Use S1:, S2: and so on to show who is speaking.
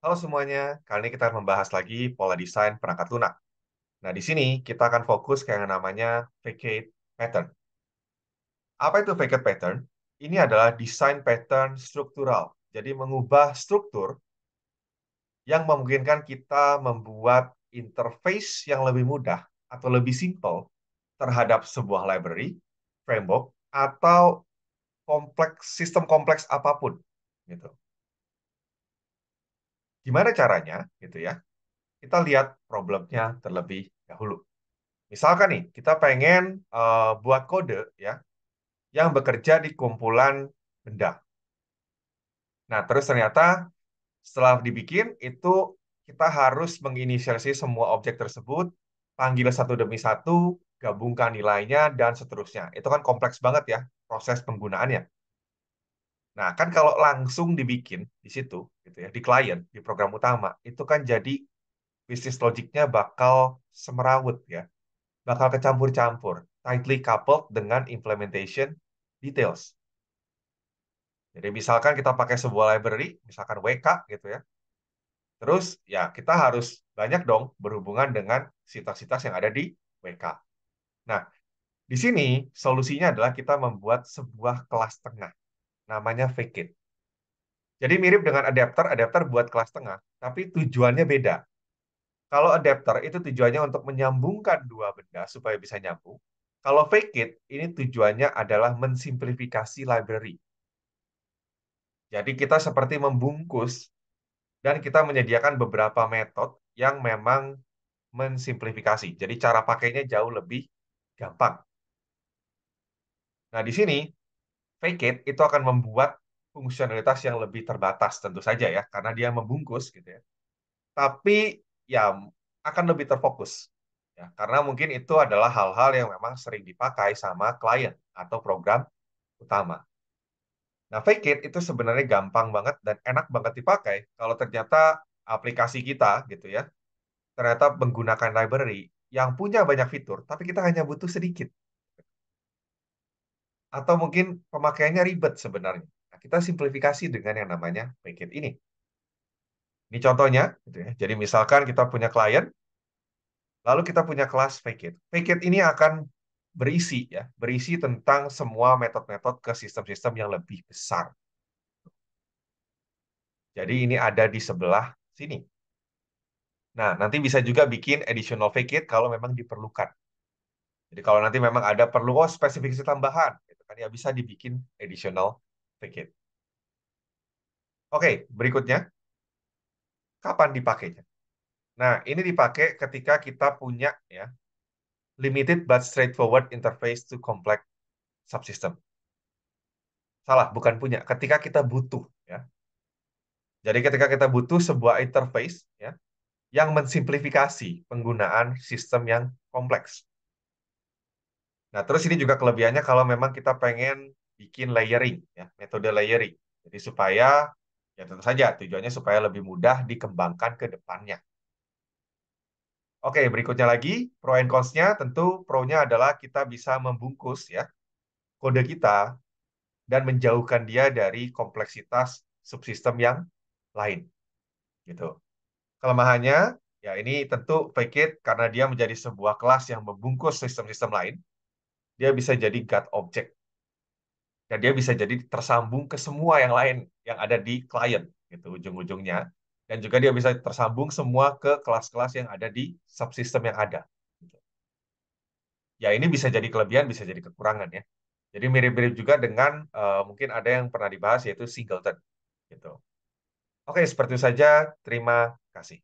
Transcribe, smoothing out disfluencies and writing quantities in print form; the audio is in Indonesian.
S1: Halo semuanya, kali ini kita akan membahas lagi pola desain perangkat lunak. Nah, di sini kita akan fokus ke yang namanya facade pattern. Apa itu facade pattern? Ini adalah desain pattern struktural. Jadi mengubah struktur yang memungkinkan kita membuat interface yang lebih mudah atau lebih simple terhadap sebuah library, framework, atau sistem kompleks apapun. Gitu. Gimana caranya? Gitu ya. Kita lihat problemnya terlebih dahulu. Misalkan nih, kita pengen buat kode ya yang bekerja di kumpulan benda. Nah, terus ternyata setelah dibikin itu kita harus menginisialisasi semua objek tersebut, panggil satu demi satu, gabungkan nilainya dan seterusnya. Itu kan kompleks banget ya proses penggunaannya. Nah, kan kalau langsung dibikin di situ gitu ya, di klien, di program utama, itu kan jadi bisnis logiknya bakal semerawut ya, bakal kecampur-campur, tightly coupled dengan implementation details. Jadi misalkan kita pakai sebuah library, misalkan WK gitu ya, terus ya kita harus banyak dong berhubungan dengan sitas-sitas yang ada di WK. Nah, di sini solusinya adalah kita membuat sebuah kelas tengah, namanya Facade. Jadi mirip dengan adapter, adapter buat kelas tengah, tapi tujuannya beda. Kalau adapter itu tujuannya untuk menyambungkan dua benda supaya bisa nyambung. Kalau Facade ini tujuannya adalah mensimplifikasi library. Jadi kita seperti membungkus dan kita menyediakan beberapa metode yang memang mensimplifikasi. Jadi cara pakainya jauh lebih gampang. Nah, di sini Facade itu akan membuat fungsionalitas yang lebih terbatas tentu saja ya, karena dia membungkus gitu ya. Tapi ya akan lebih terfokus. Ya, karena mungkin itu adalah hal-hal yang memang sering dipakai sama klien atau program utama. Nah, Facade itu sebenarnya gampang banget dan enak banget dipakai kalau ternyata aplikasi kita gitu ya, ternyata menggunakan library yang punya banyak fitur, tapi kita hanya butuh sedikit. Atau mungkin pemakaiannya ribet sebenarnya. Nah, kita simplifikasi dengan yang namanya Facade ini. Ini contohnya, gitu ya. Jadi misalkan kita punya klien, lalu kita punya kelas Facade. Facade ini akan berisi ya, berisi tentang semua metode-metode ke sistem-sistem yang lebih besar. Jadi ini ada di sebelah sini. Nah, nanti bisa juga bikin additional facade kalau memang diperlukan. Jadi kalau nanti memang ada perlu spesifikasi tambahan, gitu kan ya bisa dibikin additional facade. Oke, berikutnya kapan dipakainya? Nah, ini dipakai ketika kita punya ya limited but straightforward interface to complex subsystem. Salah, bukan punya. Ketika kita butuh ya. Jadi ketika kita butuh sebuah interface ya yang mensimplifikasi penggunaan sistem yang kompleks. Nah, terus ini juga kelebihannya kalau memang kita pengen bikin layering, ya, metode layering. Jadi supaya, ya tentu saja tujuannya supaya lebih mudah dikembangkan ke depannya. Oke, berikutnya lagi, pro and cons-nya tentu pro-nya adalah kita bisa membungkus ya kode kita dan menjauhkan dia dari kompleksitas subsistem yang lain, gitu. Kelemahannya, ya ini tentu Facade karena dia menjadi sebuah kelas yang membungkus sistem-sistem lain, dia bisa jadi God object dan dia bisa jadi tersambung ke semua yang lain yang ada di klien gitu ujung-ujungnya dan juga dia bisa tersambung semua ke kelas-kelas yang ada di subsistem yang ada gitu. Ya ini bisa jadi kelebihan bisa jadi kekurangan ya, jadi mirip-mirip juga dengan mungkin ada yang pernah dibahas yaitu singleton gitu. Oke, seperti itu saja, terima kasih.